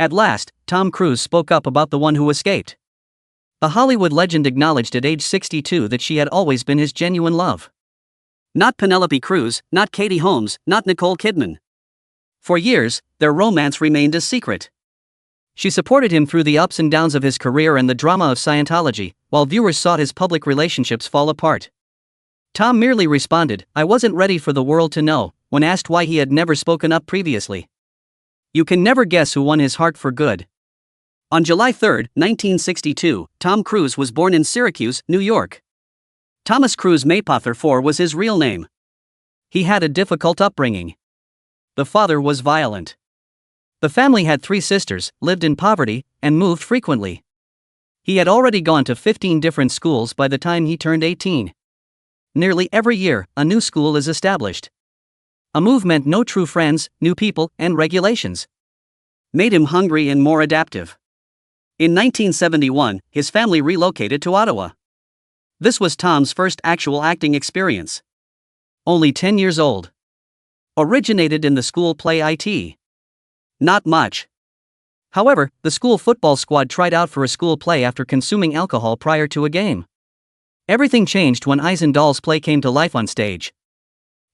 At last, Tom Cruise spoke up about the one who escaped. The Hollywood legend acknowledged at age 62 that she had always been his genuine love. Not Penelope Cruz, not Katie Holmes, not Nicole Kidman. For years, their romance remained a secret. She supported him through the ups and downs of his career and the drama of Scientology, while viewers sought his public relationships fall apart. Tom merely responded, "I wasn't ready for the world to know," when asked why he had never spoken up previously. You can never guess who won his heart for good. On July 3, 1962, Tom Cruise was born in Syracuse, New York. Thomas Cruise Maypother IV was his real name. He had a difficult upbringing. The father was violent. The family had 3 sisters, lived in poverty, and moved frequently. He had already gone to 15 different schools by the time he turned 18. Nearly every year, a new school is established. A move meant no true friends, new people, and regulations. Made him hungry and more adaptive. In 1971, his family relocated to Ottawa. This was Tom's first actual acting experience. Only 10 years old. Originated in the school play It. Not much. However, the school football squad tried out for a school play after consuming alcohol prior to a game. Everything changed when Eisendahl's play came to life on stage.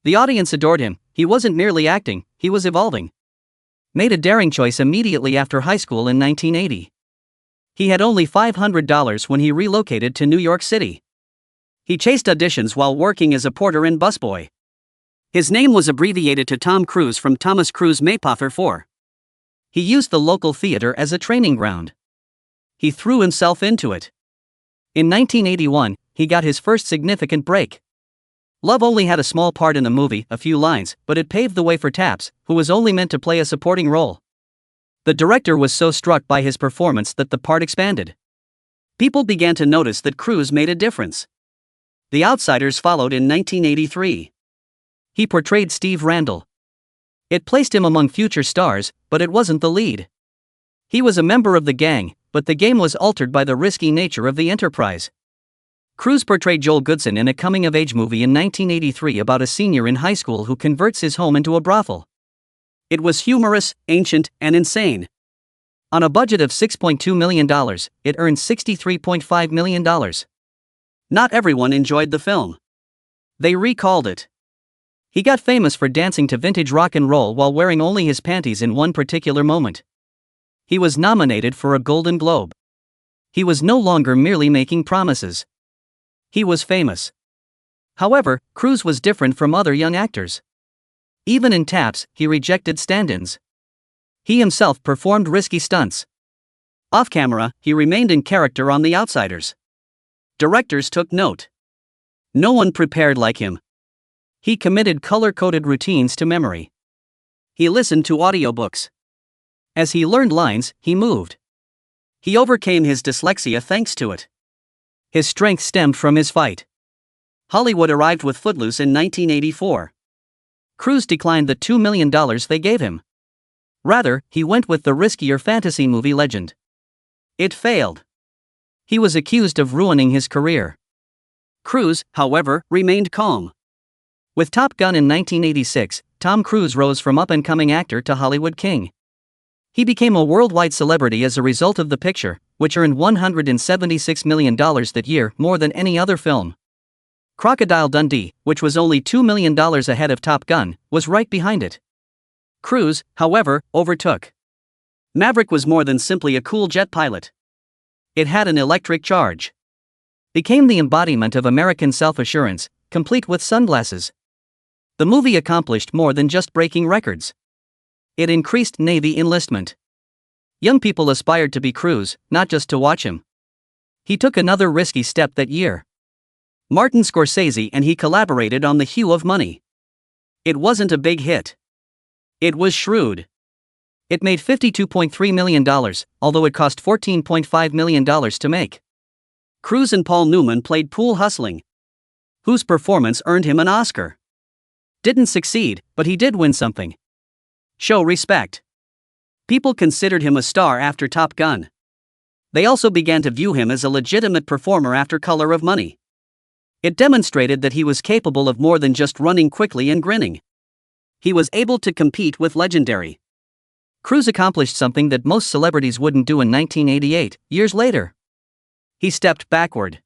The audience adored him. He wasn't merely acting, he was evolving. Made a daring choice immediately after high school in 1980. He had only $500 when he relocated to New York City. He chased auditions while working as a porter and busboy. His name was abbreviated to Tom Cruise from Thomas Cruise Maypother IV. He used the local theater as a training ground. He threw himself into it. In 1981, he got his first significant break. Love only had a small part in the movie, a few lines, but it paved the way for Taps, who was only meant to play a supporting role. The director was so struck by his performance that the part expanded. People began to notice that Cruise made a difference. The Outsiders followed in 1983. He portrayed Steve Randall. It placed him among future stars, but it wasn't the lead. He was a member of the gang, but the game was altered by the risky nature of the enterprise. Cruise portrayed Joel Goodson in a coming-of-age movie in 1983 about a senior in high school who converts his home into a brothel. It was humorous, ancient, and insane. On a budget of $6.2 million, it earned $63.5 million. Not everyone enjoyed the film. They recalled it. He got famous for dancing to vintage rock and roll while wearing only his panties in one particular moment. He was nominated for a Golden Globe. He was no longer merely making promises. He was famous. However, Cruise was different from other young actors. Even in Taps, he rejected stand-ins. He himself performed risky stunts. Off-camera, he remained in character on The Outsiders. Directors took note. No one prepared like him. He committed color-coded routines to memory. He listened to audiobooks. As he learned lines, he moved. He overcame his dyslexia thanks to it. His strength stemmed from his fight. Hollywood arrived with Footloose in 1984. Cruise declined the $2 million they gave him. Rather, he went with the riskier fantasy movie Legend. It failed. He was accused of ruining his career. Cruise, however, remained calm. With Top Gun in 1986, Tom Cruise rose from up-and-coming actor to Hollywood king. He became a worldwide celebrity as a result of the picture, which earned $176 million that year, more than any other film. Crocodile Dundee, which was only $2 million ahead of Top Gun, was right behind it. Cruise, however, overtook. Maverick was more than simply a cool jet pilot. It had an electric charge. Became the embodiment of American self-assurance, complete with sunglasses. The movie accomplished more than just breaking records. It increased Navy enlistment. Young people aspired to be Cruise, not just to watch him. He took another risky step that year. Martin Scorsese and he collaborated on The Hue of Money. It wasn't a big hit. It was shrewd. It made $52.3 million, although it cost $14.5 million to make. Cruise and Paul Newman played pool hustling, whose performance earned him an Oscar. Didn't succeed, but he did win something. Show respect. People considered him a star after Top Gun. They also began to view him as a legitimate performer after Color of Money. It demonstrated that he was capable of more than just running quickly and grinning. He was able to compete with legendary Cruise accomplished something that most celebrities wouldn't do in 1988, years later. He stepped backward.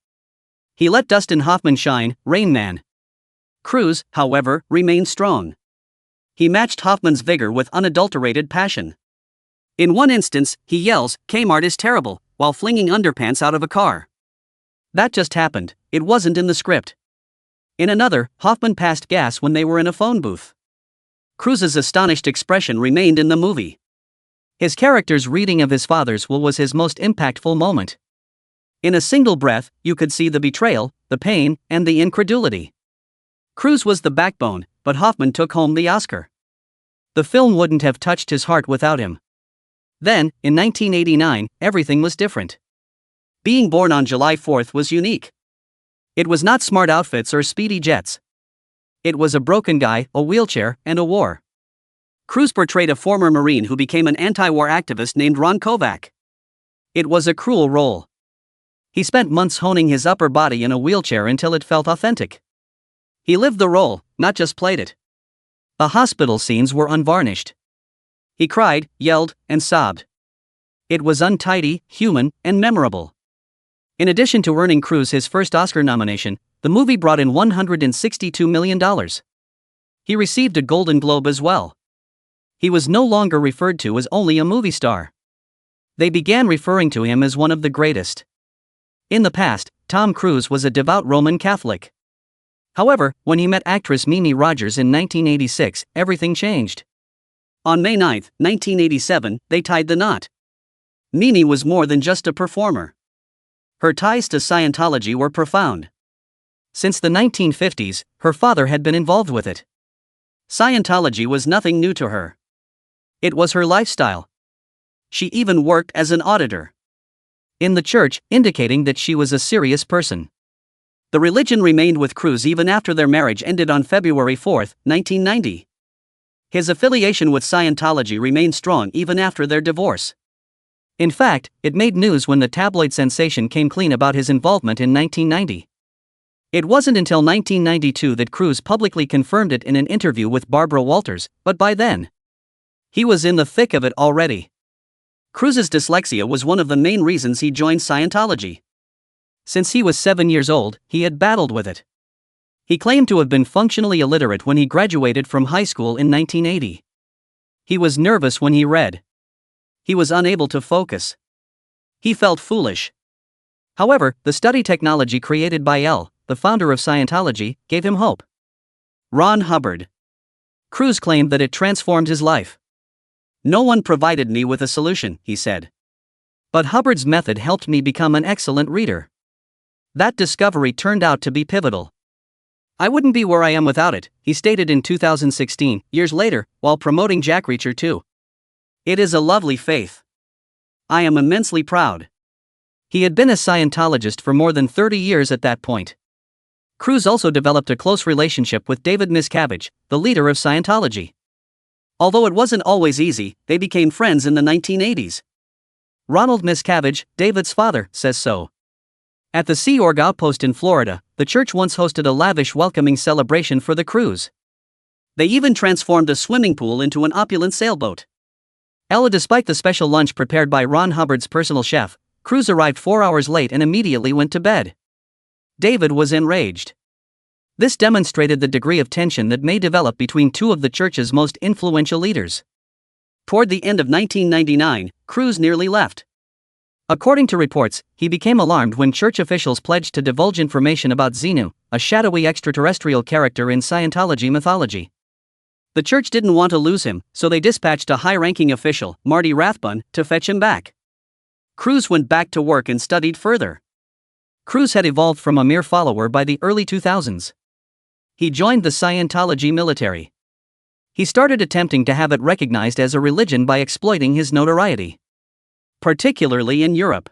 He let Dustin Hoffman shine, Rain Man. Cruise, however, remained strong. He matched Hoffman's vigor with unadulterated passion. In one instance, he yells, "Kmart is terrible," while flinging underpants out of a car. That just happened, it wasn't in the script. In another, Hoffman passed gas when they were in a phone booth. Cruise's astonished expression remained in the movie. His character's reading of his father's will was his most impactful moment. In a single breath, you could see the betrayal, the pain, and the incredulity. Cruise was the backbone, but Hoffman took home the Oscar. The film wouldn't have touched his heart without him. Then, in 1989, everything was different. Being born on July 4th was unique. It was not smart outfits or speedy jets. It was a broken guy, a wheelchair, and a war. Cruise portrayed a former Marine who became an anti-war activist named Ron Kovac. It was a cruel role. He spent months honing his upper body in a wheelchair until it felt authentic. He lived the role, not just played it. The hospital scenes were unvarnished. He cried, yelled, and sobbed. It was untidy, human, and memorable. In addition to earning Cruise his first Oscar nomination, the movie brought in $162 million. He received a Golden Globe as well. He was no longer referred to as only a movie star. They began referring to him as one of the greatest. In the past, Tom Cruise was a devout Roman Catholic. However, when he met actress Mimi Rogers in 1986, everything changed. On May 9, 1987, they tied the knot. Mimi was more than just a performer. Her ties to Scientology were profound. Since the 1950s, her father had been involved with it. Scientology was nothing new to her. It was her lifestyle. She even worked as an auditor in the church, indicating that she was a serious person. The religion remained with Cruise even after their marriage ended on February 4, 1990. His affiliation with Scientology remained strong even after their divorce. In fact, it made news when the tabloid sensation came clean about his involvement in 1990. It wasn't until 1992 that Cruise publicly confirmed it in an interview with Barbara Walters, but by then, he was in the thick of it already. Cruise's dyslexia was one of the main reasons he joined Scientology. Since he was 7 years old, he had battled with it. He claimed to have been functionally illiterate when he graduated from high school in 1980. He was nervous when he read. He was unable to focus. He felt foolish. However, the study technology created by the founder of Scientology, gave him hope. Ron Hubbard. Cruise claimed that it transformed his life. "No one provided me with a solution," he said. "But Hubbard's method helped me become an excellent reader. That discovery turned out to be pivotal. I wouldn't be where I am without it," he stated in 2016, years later, while promoting Jack Reacher 2. "It is a lovely faith. I am immensely proud." He had been a Scientologist for more than 30 years at that point. Cruise also developed a close relationship with David Miscavige, the leader of Scientology. Although it wasn't always easy, they became friends in the 1980s. Ronald Miscavige, David's father, says so. At the Sea Org outpost in Florida, the church once hosted a lavish welcoming celebration for the Cruise. They even transformed a swimming pool into an opulent sailboat. Despite the special lunch prepared by Ron Hubbard's personal chef, Cruise arrived 4 hours late and immediately went to bed. David was enraged. This demonstrated the degree of tension that may develop between two of the church's most influential leaders. Toward the end of 1999, Cruise nearly left. According to reports, he became alarmed when church officials pledged to divulge information about Xenu, a shadowy extraterrestrial character in Scientology mythology. The church didn't want to lose him, so they dispatched a high-ranking official, Marty Rathbun, to fetch him back. Cruise went back to work and studied further. Cruise had evolved from a mere follower by the early 2000s. He joined the Scientology military. He started attempting to have it recognized as a religion by exploiting his notoriety, particularly in Europe.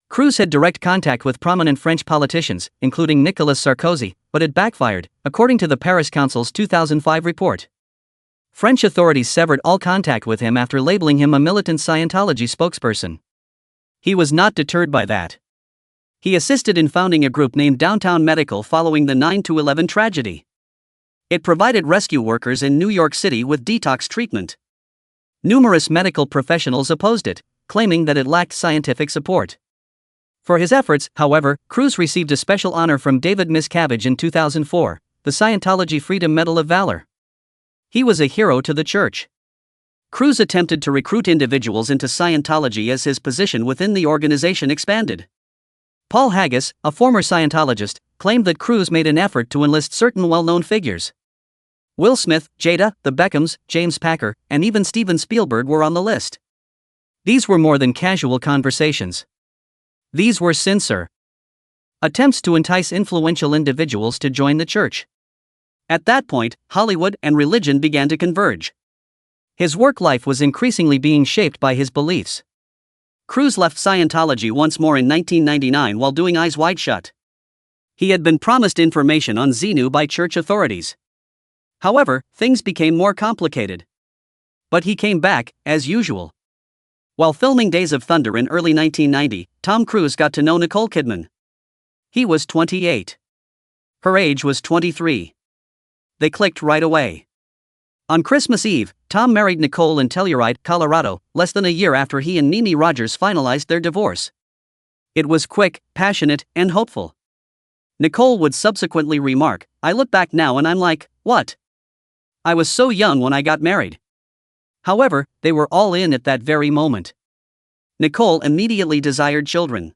Cruise had direct contact with prominent French politicians, including Nicolas Sarkozy, but it backfired, according to the Paris Council's 2005 report. French authorities severed all contact with him after labeling him a militant Scientology spokesperson. He was not deterred by that. He assisted in founding a group named Downtown Medical following the 9/11 tragedy. It provided rescue workers in New York City with detox treatment. Numerous medical professionals opposed it, claiming that it lacked scientific support. For his efforts, however, Cruise received a special honor from David Miscavige in 2004, the Scientology Freedom Medal of Valor. He was a hero to the church. Cruise attempted to recruit individuals into Scientology as his position within the organization expanded. Paul Haggis, a former Scientologist, claimed that Cruise made an effort to enlist certain well-known figures. Will Smith, Jada, the Beckhams, James Packer, and even Steven Spielberg were on the list. These were more than casual conversations. These were sincere attempts to entice influential individuals to join the church. At that point, Hollywood and religion began to converge. His work life was increasingly being shaped by his beliefs. Cruise left Scientology once more in 1999 while doing Eyes Wide Shut. He had been promised information on Xenu by church authorities. However, things became more complicated. But he came back, as usual. While filming Days of Thunder in early 1990, Tom Cruise got to know Nicole Kidman. He was 28. Her age was 23. They clicked right away. On Christmas Eve, Tom married Nicole in Telluride, Colorado, less than a year after he and Mimi Rogers finalized their divorce. It was quick, passionate, and hopeful. Nicole would subsequently remark, "I look back now and I'm like, what? I was so young when I got married." However, they were all in at that very moment. Nicole immediately desired children.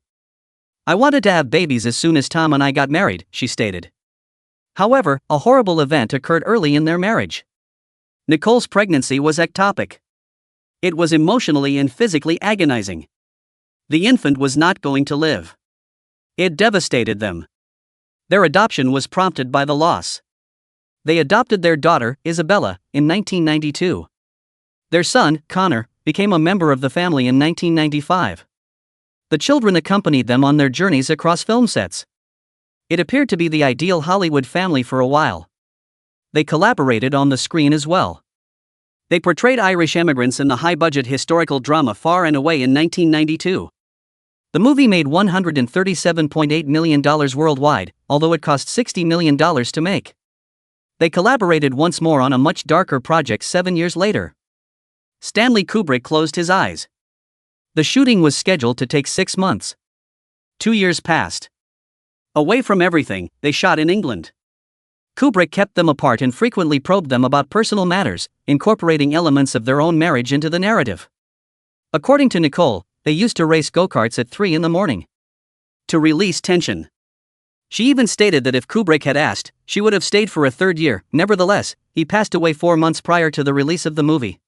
"I wanted to have babies as soon as Tom and I got married," she stated. However, a horrible event occurred early in their marriage. Nicole's pregnancy was ectopic. It was emotionally and physically agonizing. The infant was not going to live. It devastated them. Their adoption was prompted by the loss. They adopted their daughter, Isabella, in 1992. Their son, Connor, became a member of the family in 1995. The children accompanied them on their journeys across film sets. It appeared to be the ideal Hollywood family for a while. They collaborated on the screen as well. They portrayed Irish immigrants in the high-budget historical drama Far and Away in 1992. The movie made $137.8 million worldwide, although it cost $60 million to make. They collaborated once more on a much darker project 7 years later. Stanley Kubrick closed his eyes. The shooting was scheduled to take 6 months. 2 years passed. Away from everything, they shot in England. Kubrick kept them apart and frequently probed them about personal matters, incorporating elements of their own marriage into the narrative. According to Nicole, they used to race go-karts at 3 in the morning to release tension. She even stated that if Kubrick had asked, she would have stayed for a third year. Nevertheless, he passed away 4 months prior to the release of the movie.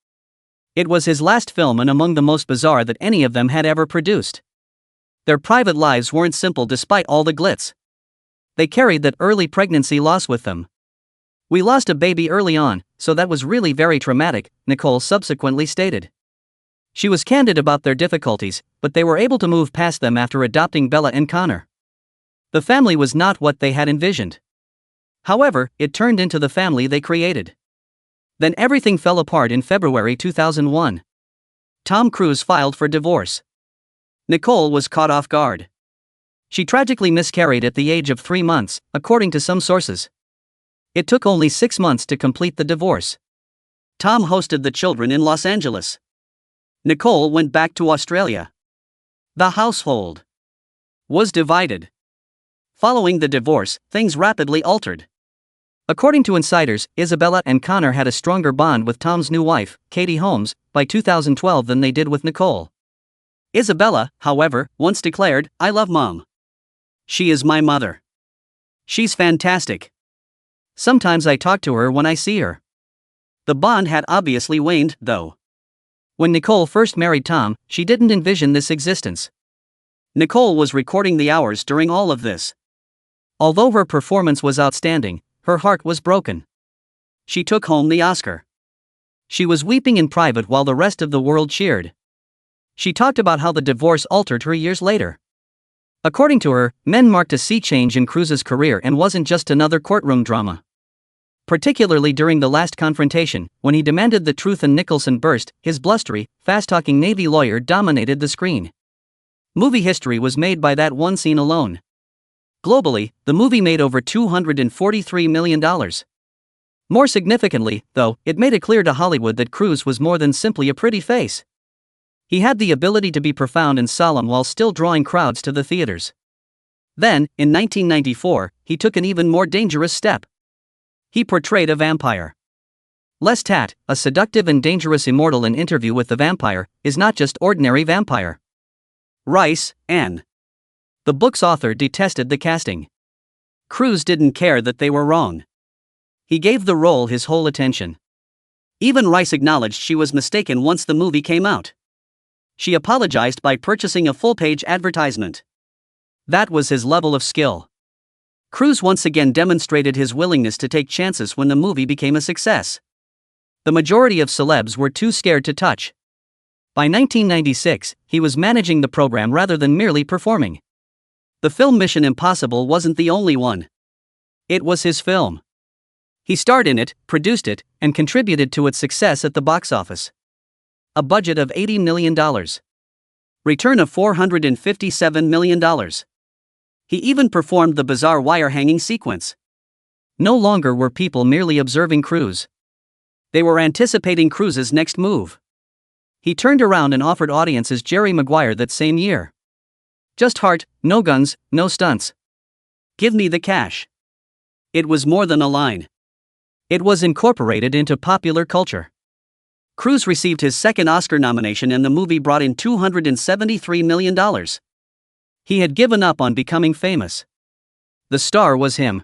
It was his last film and among the most bizarre that any of them had ever produced. Their private lives weren't simple despite all the glitz. They carried that early pregnancy loss with them. "We lost a baby early on, so that was really very traumatic," Nicole subsequently stated. She was candid about their difficulties, but they were able to move past them after adopting Bella and Connor. The family was not what they had envisioned. However, it turned into the family they created. Then everything fell apart in February 2001. Tom Cruise filed for divorce. Nicole was caught off guard. She tragically miscarried at the age of 3 months, according to some sources. It took only 6 months to complete the divorce. Tom hosted the children in Los Angeles. Nicole went back to Australia. The household was divided. Following the divorce, things rapidly altered. According to insiders, Isabella and Connor had a stronger bond with Tom's new wife, Katie Holmes, by 2012 than they did with Nicole. Isabella, however, once declared, "I love Mom. She is my mother. She's fantastic. Sometimes I talk to her when I see her." The bond had obviously waned, though. When Nicole first married Tom, she didn't envision this existence. Nicole was recording the hours during all of this. Although her performance was outstanding, her heart was broken. She took home the Oscar. She was weeping in private while the rest of the world cheered. She talked about how the divorce altered her years later. According to her, men marked a sea change in Cruise's career and wasn't just another courtroom drama. Particularly during the last confrontation, when he demanded the truth and Nicholson burst, his blustery, fast-talking Navy lawyer dominated the screen. Movie history was made by that one scene alone. Globally, the movie made over $243 million. More significantly, though, it made it clear to Hollywood that Cruise was more than simply a pretty face. He had the ability to be profound and solemn while still drawing crowds to the theaters. Then, in 1994, he took an even more dangerous step. He portrayed a vampire. Lestat, a seductive and dangerous immortal in Interview with the Vampire, is not just ordinary vampire. Rice, Anne. The book's author detested the casting. Cruise didn't care that they were wrong. He gave the role his whole attention. Even Rice acknowledged she was mistaken once the movie came out. She apologized by purchasing a full-page advertisement. That was his level of skill. Cruise once again demonstrated his willingness to take chances when the movie became a success. The majority of celebs were too scared to touch. By 1996, he was managing the program rather than merely performing. The film Mission Impossible wasn't the only one. It was his film. He starred in it, produced it, and contributed to its success at the box office. A budget of $80 million. Return of $457 million. He even performed the bizarre wire-hanging sequence. No longer were people merely observing Cruise. They were anticipating Cruise's next move. He turned around and offered audiences Jerry Maguire that same year. Just heart, no guns, no stunts. Give me the cash. It was more than a line. It was incorporated into popular culture. Cruise received his second Oscar nomination and the movie brought in $273 million. He had given up on becoming famous. The star was him.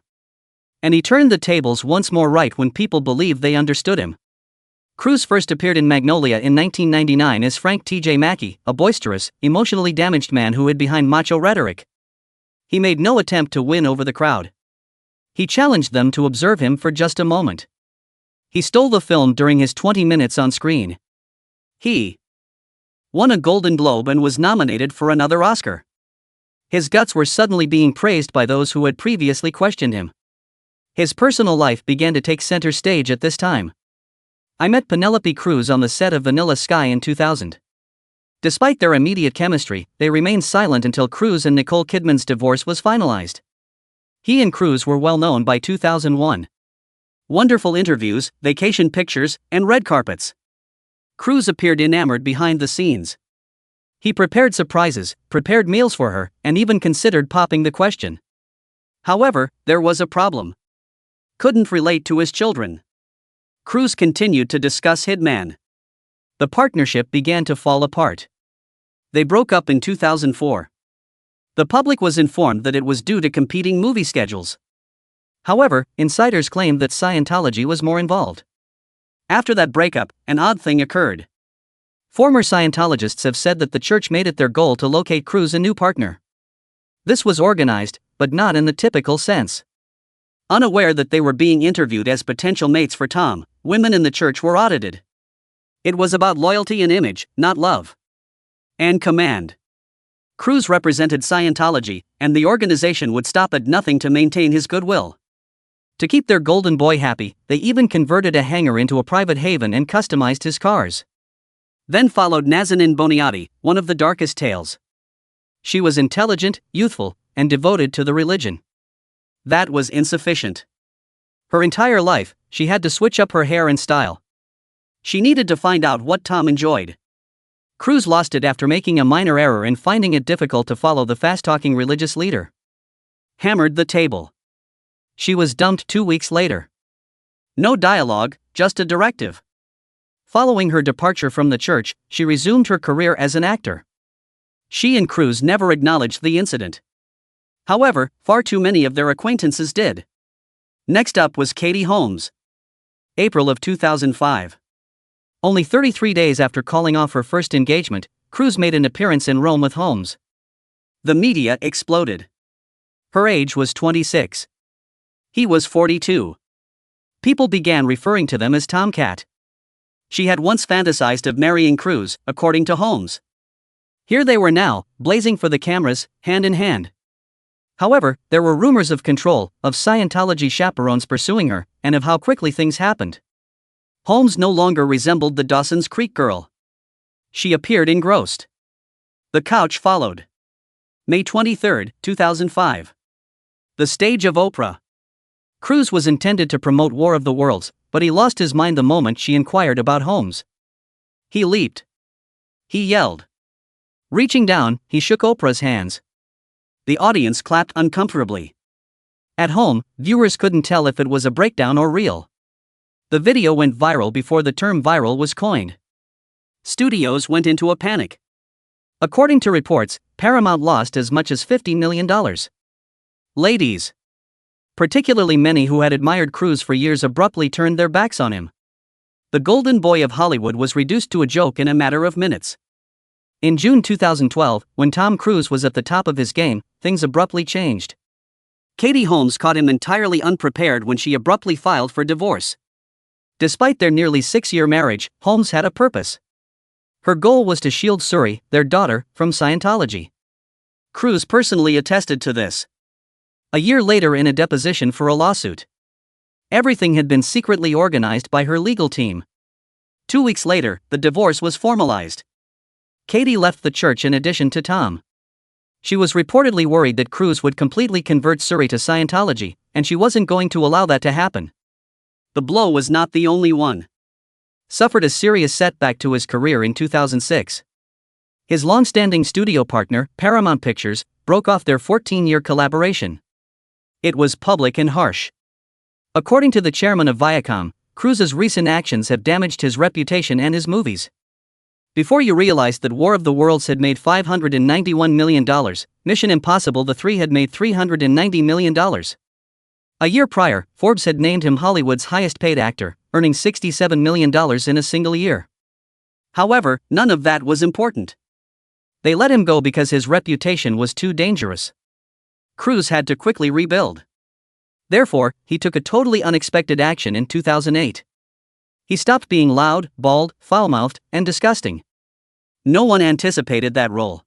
And he turned the tables once more right when people believed they understood him. Cruise first appeared in Magnolia in 1999 as Frank T.J. Mackey, a boisterous, emotionally damaged man who hid behind macho rhetoric. He made no attempt to win over the crowd. He challenged them to observe him for just a moment. He stole the film during his 20 minutes on screen. He won a Golden Globe and was nominated for another Oscar. His guts were suddenly being praised by those who had previously questioned him. His personal life began to take center stage at this time. I met Penelope Cruz on the set of Vanilla Sky in 2000. Despite their immediate chemistry, they remained silent until Cruz and Nicole Kidman's divorce was finalized. He and Cruz were well known by 2001. Wonderful interviews, vacation pictures, and red carpets. Cruz appeared enamored behind the scenes. He prepared surprises, prepared meals for her, and even considered popping the question. However, there was a problem. Couldn't relate to his children. Cruz continued to discuss Hitman. The partnership began to fall apart. They broke up in 2004. The public was informed that it was due to competing movie schedules. However, insiders claimed that Scientology was more involved. After that breakup, an odd thing occurred. Former Scientologists have said that the church made it their goal to locate Cruz a new partner. This was organized, but not in the typical sense. Unaware that they were being interviewed as potential mates for Tom, women in the church were audited. It was about loyalty and image, not love. And command. Cruz represented Scientology, and the organization would stop at nothing to maintain his goodwill. To keep their golden boy happy, they even converted a hangar into a private haven and customized his cars. Then followed Nazanin Boniati, one of the darkest tales. She was intelligent, youthful, and devoted to the religion. That was insufficient. Her entire life, she had to switch up her hair and style. She needed to find out what Tom enjoyed. Cruz lost it after making a minor error and finding it difficult to follow the fast-talking religious leader. Hammered the table. She was dumped 2 weeks later. No dialogue, just a directive. Following her departure from the church, she resumed her career as an actor. She and Cruz never acknowledged the incident. However, far too many of their acquaintances did. Next up was Katie Holmes. April of 2005. Only 33 days after calling off her first engagement, Cruz made an appearance in Rome with Holmes. The media exploded. Her age was 26. He was 42. People began referring to them as Tomcat. She had once fantasized of marrying Cruz, according to Holmes. Here they were now, blazing for the cameras, hand in hand. However, there were rumors of control, of Scientology chaperones pursuing her, and of how quickly things happened. Holmes no longer resembled the Dawson's Creek girl. She appeared engrossed. The couch followed. May 23, 2005. The stage of Oprah. Cruise was intended to promote War of the Worlds, but he lost his mind the moment she inquired about Holmes. He leaped. He yelled. Reaching down, he shook Oprah's hands. The audience clapped uncomfortably. At home, viewers couldn't tell if it was a breakdown or real. The video went viral before the term viral was coined. Studios went into a panic. According to reports, Paramount lost as much as $50 million. Ladies, particularly many who had admired Cruise for years, abruptly turned their backs on him. The golden boy of Hollywood was reduced to a joke in a matter of minutes. In June 2012, when Tom Cruise was at the top of his game, things abruptly changed. Katie Holmes caught him entirely unprepared when she abruptly filed for divorce. Despite their nearly 6-year marriage, Holmes had a purpose. Her goal was to shield Suri, their daughter, from Scientology. Cruise personally attested to this. A year later, in a deposition for a lawsuit, everything had been secretly organized by her legal team. 2 weeks later, the divorce was formalized. Katie left the church in addition to Tom. She was reportedly worried that Cruise would completely convert Suri to Scientology, and she wasn't going to allow that to happen. The blow was not the only one. Suffered a serious setback to his career in 2006. His long-standing studio partner, Paramount Pictures, broke off their 14-year collaboration. It was public and harsh. According to the chairman of Viacom, Cruise's recent actions have damaged his reputation and his movies. Before you realized that War of the Worlds had made $591 million, Mission Impossible 3 had made $390 million. A year prior, Forbes had named him Hollywood's highest-paid actor, earning $67 million in a single year. However, none of that was important. They let him go because his reputation was too dangerous. Cruise had to quickly rebuild. Therefore, he took a totally unexpected action in 2008. He stopped being loud, bald, foul-mouthed, and disgusting. No one anticipated that role.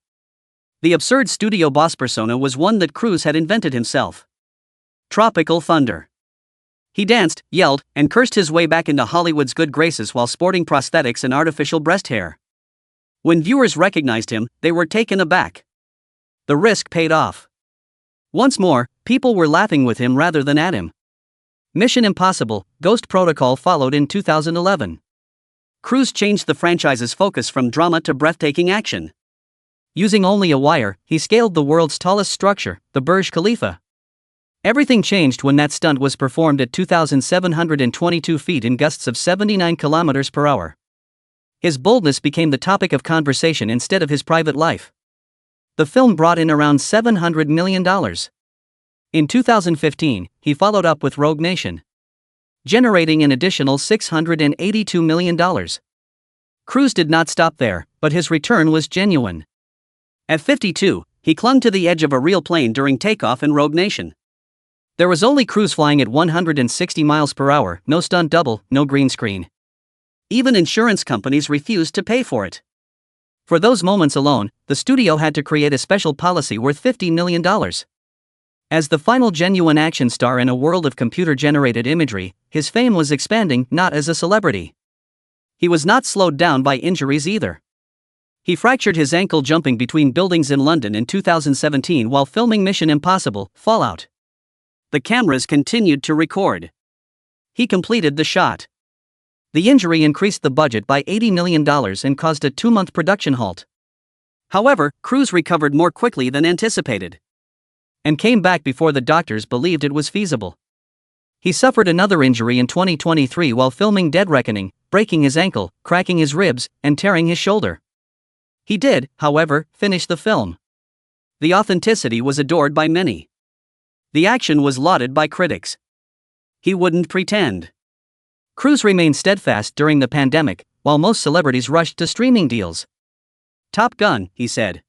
The absurd studio boss persona was one that Cruise had invented himself. Tropical thunder. He danced, yelled, and cursed his way back into Hollywood's good graces while sporting prosthetics and artificial breast hair. When viewers recognized him, they were taken aback. The risk paid off. Once more, people were laughing with him rather than at him. Mission Impossible: Ghost Protocol followed in 2011. Cruise changed the franchise's focus from drama to breathtaking action. Using only a wire, he scaled the world's tallest structure, the Burj Khalifa. Everything changed when that stunt was performed at 2,722 feet in gusts of 79 kilometers per hour. His boldness became the topic of conversation instead of his private life. The film brought in around $700 million. In 2015, he followed up with Rogue Nation, generating an additional $682 million. Cruise did not stop there, but his return was genuine. At 52, he clung to the edge of a real plane during takeoff in Rogue Nation. There was only Cruise flying at 160 miles per hour, no stunt double, no green screen. Even insurance companies refused to pay for it. For those moments alone, the studio had to create a special policy worth $50 million. As the final genuine action star in a world of computer-generated imagery, his fame was expanding, not as a celebrity. He was not slowed down by injuries either. He fractured his ankle jumping between buildings in London in 2017 while filming Mission Impossible: Fallout. The cameras continued to record. He completed the shot. The injury increased the budget by $80 million and caused a 2-month production halt. However, Cruise recovered more quickly than anticipated and came back before the doctors believed it was feasible. He suffered another injury in 2023 while filming Dead Reckoning, breaking his ankle, cracking his ribs, and tearing his shoulder. He did, however, finish the film. The authenticity was adored by many. The action was lauded by critics. He wouldn't pretend. Cruise remained steadfast during the pandemic, while most celebrities rushed to streaming deals. Top Gun, he said.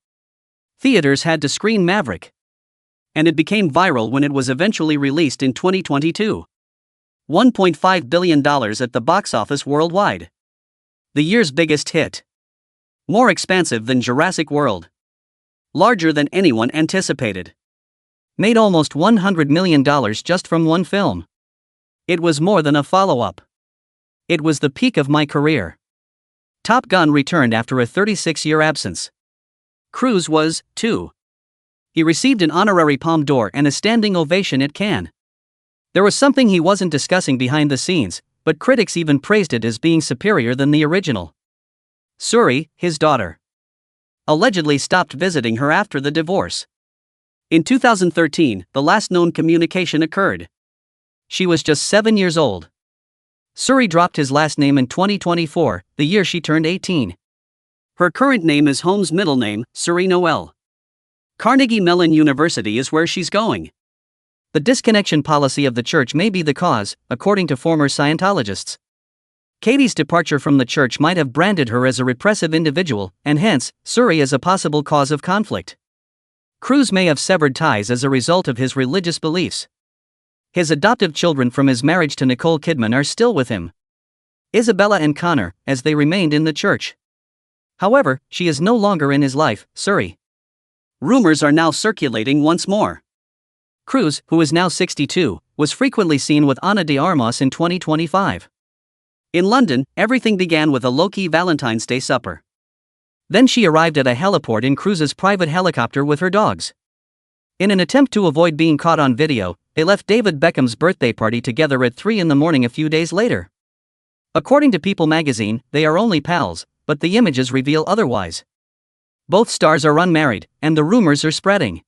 Theaters had to screen Maverick. And it became viral when it was eventually released in 2022. $1.5 billion at the box office worldwide. The year's biggest hit. More expansive than Jurassic World. Larger than anyone anticipated. Made almost $100 million just from one film. It was more than a follow-up. It was the peak of my career. Top Gun returned after a 36-year absence. Cruise was, too. He received an honorary Palme d'Or and a standing ovation at Cannes. There was something he wasn't discussing behind the scenes, but critics even praised it as being superior than the original. Suri, his daughter, allegedly stopped visiting her after the divorce. In 2013, the last known communication occurred. She was just 7 years old. Suri dropped his last name in 2024, the year she turned 18. Her current name is Holmes' middle name, Suri Noel. Carnegie Mellon University is where she's going. The disconnection policy of the church may be the cause, according to former Scientologists. Katie's departure from the church might have branded her as a repressive individual, and hence, Suri as a possible cause of conflict. Cruz may have severed ties as a result of his religious beliefs. His adoptive children from his marriage to Nicole Kidman are still with him, Isabella and Connor, as they remained in the church. However, she is no longer in his life, Suri. Rumors are now circulating once more. Cruz, who is now 62, was frequently seen with Ana de Armas in 2025. In London, everything began with a low-key Valentine's Day supper. Then she arrived at a heliport in Cruz's private helicopter with her dogs. In an attempt to avoid being caught on video, they left David Beckham's birthday party together at 3 a.m. a few days later. According to People magazine, they are only pals, but the images reveal otherwise. Both stars are unmarried, and the rumors are spreading.